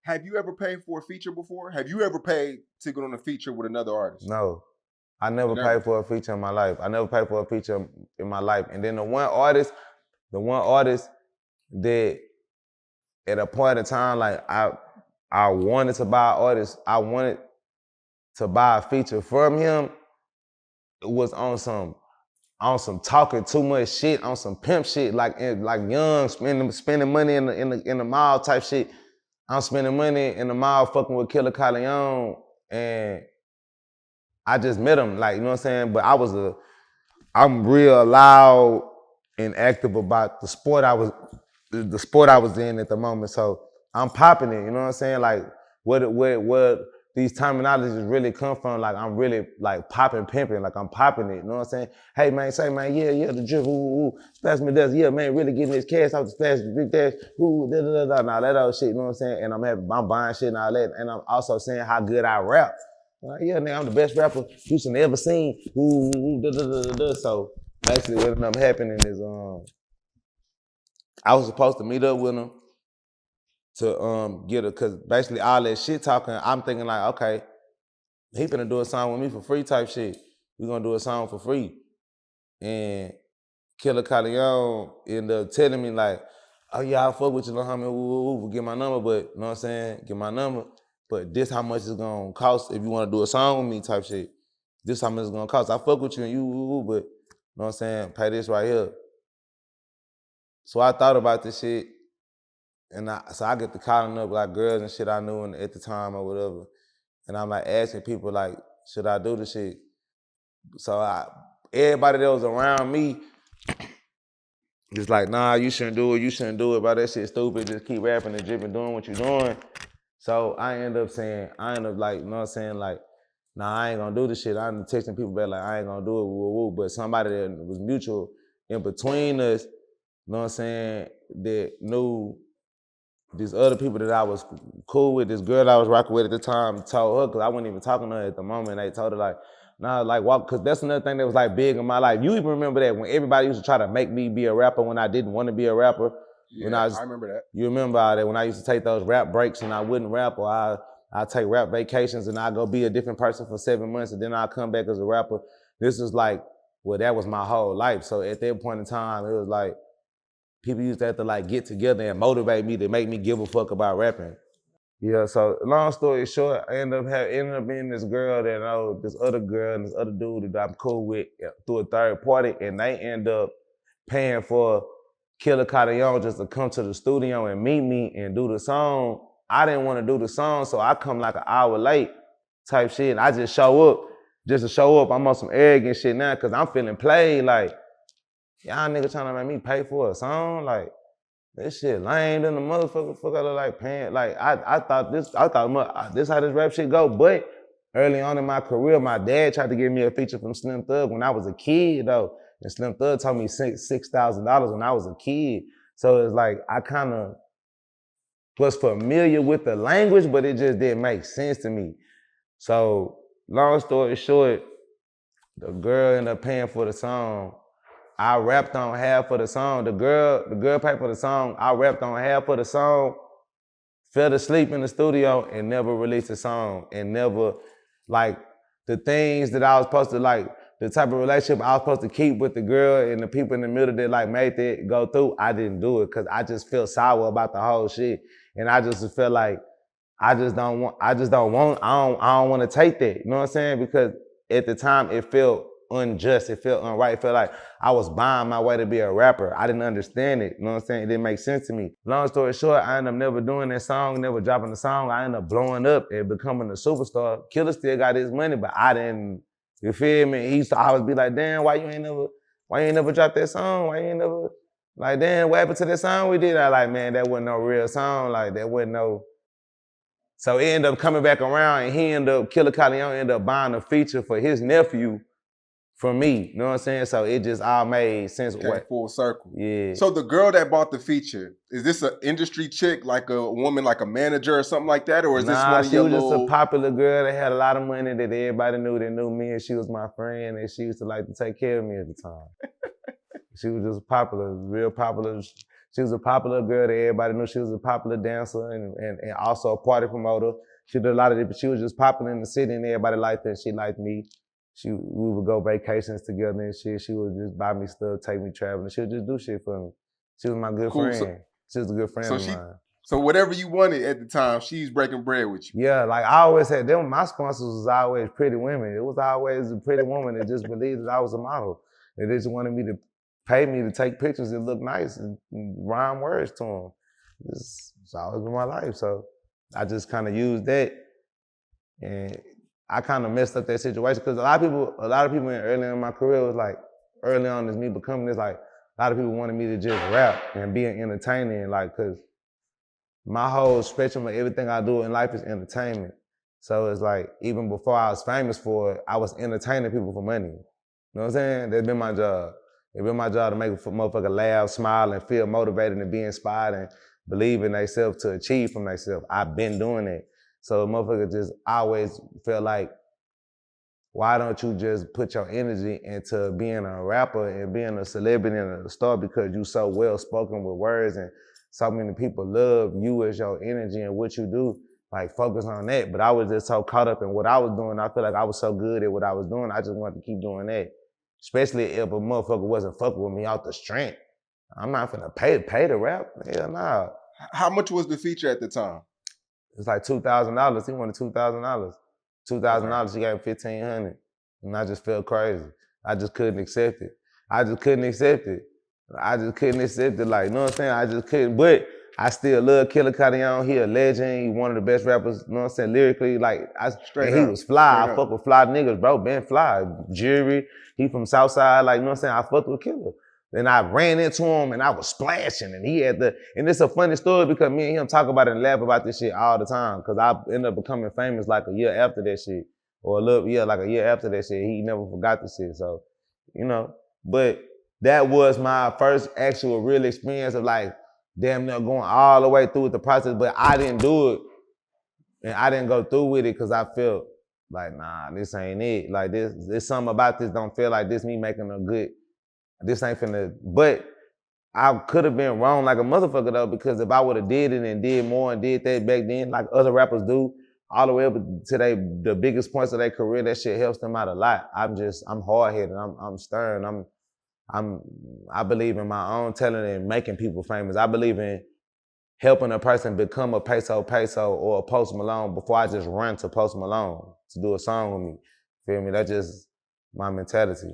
Have you ever paid for a feature before? Have you ever paid to get on a feature with another artist? No. I never paid for a feature in my life. I never paid for a feature in my life. And then the one artist that at a point in time, like I wanted to buy an artist, I wanted to buy a feature from him. It was on some talking too much shit, on some pimp shit, like young, spending money in the mall type shit. I'm spending money in the mall fucking with Killer Leon, and I just met him, like, you know what I'm saying? But I'm real loud and active about the sport I was in at the moment. So I'm popping it, you know what I'm saying? Like what these terminologies really come from, like I'm really like popping, pimping, like I'm popping it, you know what I'm saying? Hey man, say man, yeah, the drip, splash me does, yeah man, really getting this cash out the splash, big dash, now that old shit, you know what I'm saying? And I'm buying shit and all that, and I'm also saying how good I rap. Yeah, nigga, I'm the best rapper Houston ever seen. So basically what ended up happening is I was supposed to meet up with him to get her, cause basically all that shit talking, I'm thinking like, okay, he finna do a song with me for free type shit. We gonna do a song for free. And Killer Leon ended up telling me like, oh yeah, I'll fuck with you, little homie, get my number, but you know what I'm saying? Get my number. But this how much it's gonna cost if you wanna do a song with me type shit. This how much it's gonna cost. I fuck with you and you, but you know what I'm saying? Pay this right here. So I thought about this shit, and I get to calling up like girls and shit I knew at the time or whatever. And I'm like asking people like, should I do this shit? So everybody that was around me, just like, nah, you shouldn't do it, bro, that shit stupid, just keep rapping and dripping, doing what you're doing. So I end up like, you know what I'm saying, like, nah, I ain't gonna do this shit. I'm texting people back like, I ain't gonna do it, but somebody that was mutual in between us, you know what I'm saying, that knew these other people that I was cool with, this girl that I was rocking with at the time, told her, because I wasn't even talking to her at the moment, they told her like, nah, like, Walka, because that's another thing that was like big in my life. You even remember that when everybody used to try to make me be a rapper when I didn't want to be a rapper? Yeah, I remember that. You remember all that, when I used to take those rap breaks and I wouldn't rap, or I take rap vacations and I go be a different person for 7 months and then I come back as a rapper. This is like, well, that was my whole life. So at that point in time, it was like, people used to have to like get together and motivate me to make me give a fuck about rapping. Yeah, so long story short, I ended up being this girl that I know, this other girl and this other dude that I'm cool with through a third party, and they end up paying for Killer Leon just to come to the studio and meet me and do the song. I didn't want to do the song, so I come like an hour late type shit, and I just show up. Just to show up, I'm on some arrogant shit now, because I'm feeling played like, y'all niggas trying to make me pay for a song? Like, this shit lame than the motherfucker like paying. Like, I thought this how this rap shit go. But early on in my career, my dad tried to give me a feature from Slim Thug when I was a kid though. And Slim Thug told me $6,000 when I was a kid. So it's like, I kind of was familiar with the language, but it just didn't make sense to me. So long story short, the girl ended up paying for the song. I rapped on half of the song. The girl paid for the song. I rapped on half of the song, fell asleep in the studio, and never released a song. And never, like, the things that I was supposed to, like, the type of relationship I was supposed to keep with the girl and the people in the middle that, like, made that go through, I didn't do it because I just felt sour about the whole shit. And I just felt like I don't want to take that. You know what I'm saying? Because at the time, it felt unjust. It felt unright. It felt like I was buying my way to be a rapper. I didn't understand it. You know what I'm saying? It didn't make sense to me. Long story short, I ended up never doing that song, never dropping the song. I ended up blowing up and becoming a superstar. Killer still got his money, but I didn't. You feel me? He used to always be like, damn, why you ain't never dropped that song? Why you ain't never, like, damn, what happened to that song we did? I like, man, that wasn't no real song. Like, that wasn't no. So it ended up coming back around, and Killer Leon ended up buying a feature for his nephew from me. You know what I'm saying? So it just all made sense. Okay, full circle. Yeah. So the girl that bought the feature, is this an industry chick, like a woman, like a manager or something like that? Or is this one of your she was just a popular girl that had a lot of money that everybody knew that knew me, and she was my friend, and she used to like to take care of me at the time. She was just popular, real popular. She was a popular girl that everybody knew. She was a popular dancer and also a party promoter. She did a lot of different. She was just popular in the city and everybody liked her. She liked me. We would go vacations together and shit. She would just buy me stuff, take me traveling. She would just do shit for me. She was my good Cool. friend. She was a good friend of mine. So whatever you wanted at the time, she's breaking bread with you. Yeah, like I always had them. My sponsors was always pretty women. It was always a pretty woman that just believed that I was a model. They just wanted me to pay me to take pictures and look nice and rhyme words to them. It's always been my life. So I just kind of used that, and I kind of messed up that situation because a lot of people early in my career was like, early on as me becoming this, like a lot of people wanted me to just rap and be an entertainer, and like, cause my whole spectrum of everything I do in life is entertainment. So it's like, even before I was famous for it, I was entertaining people for money. You know what I'm saying? That's been my job. It's been my job to make a motherfucker laugh, smile, and feel motivated and be inspired and believe in themselves to achieve from themselves. I've been doing it. So motherfucker just always felt like, why don't you just put your energy into being a rapper and being a celebrity and a star because you so well spoken with words and so many people love you as your energy and what you do, like focus on that. But I was just so caught up in what I was doing. I feel like I was so good at what I was doing. I just wanted to keep doing that. Especially if a motherfucker wasn't fucking with me out the strength. I'm not finna pay to rap. Hell nah. How much was the feature at the time? It's like $2,000. He wanted $2,000. $2,000, he gave $1,500. And I just felt crazy. I just couldn't accept it. I just couldn't accept it. Like, you know what I'm saying? I just couldn't, but I still love Killer Cadion. He a legend. He one of the best rappers, you know what I'm saying? Lyrically, like, he was fly. I fuck with fly niggas, bro. Ben Fly, Jury. He from Southside, like, you know what I'm saying? I fucked with Killer. Then I ran into him and I was splashing and he had and it's a funny story because me and him talk about it and laugh about this shit all the time because I ended up becoming famous like a year after that shit. Or like a year after that shit. He never forgot the shit, so, you know. But that was my first actual real experience of like, damn near going all the way through with the process, but I didn't do it and I didn't go through with it because I felt like, nah, this ain't it. Like there's something about this don't feel like this me making a good, this ain't finna, but I could have been wrong like a motherfucker though, because if I would have did it and did more and did that back then, like other rappers do, all the way up to the biggest points of their career, that shit helps them out a lot. I'm hard-headed, I'm stern, I believe in my own talent and making people famous. I believe in helping a person become a Peso or a Post Malone before I just run to Post Malone to do a song with me. Feel me? That's just my mentality.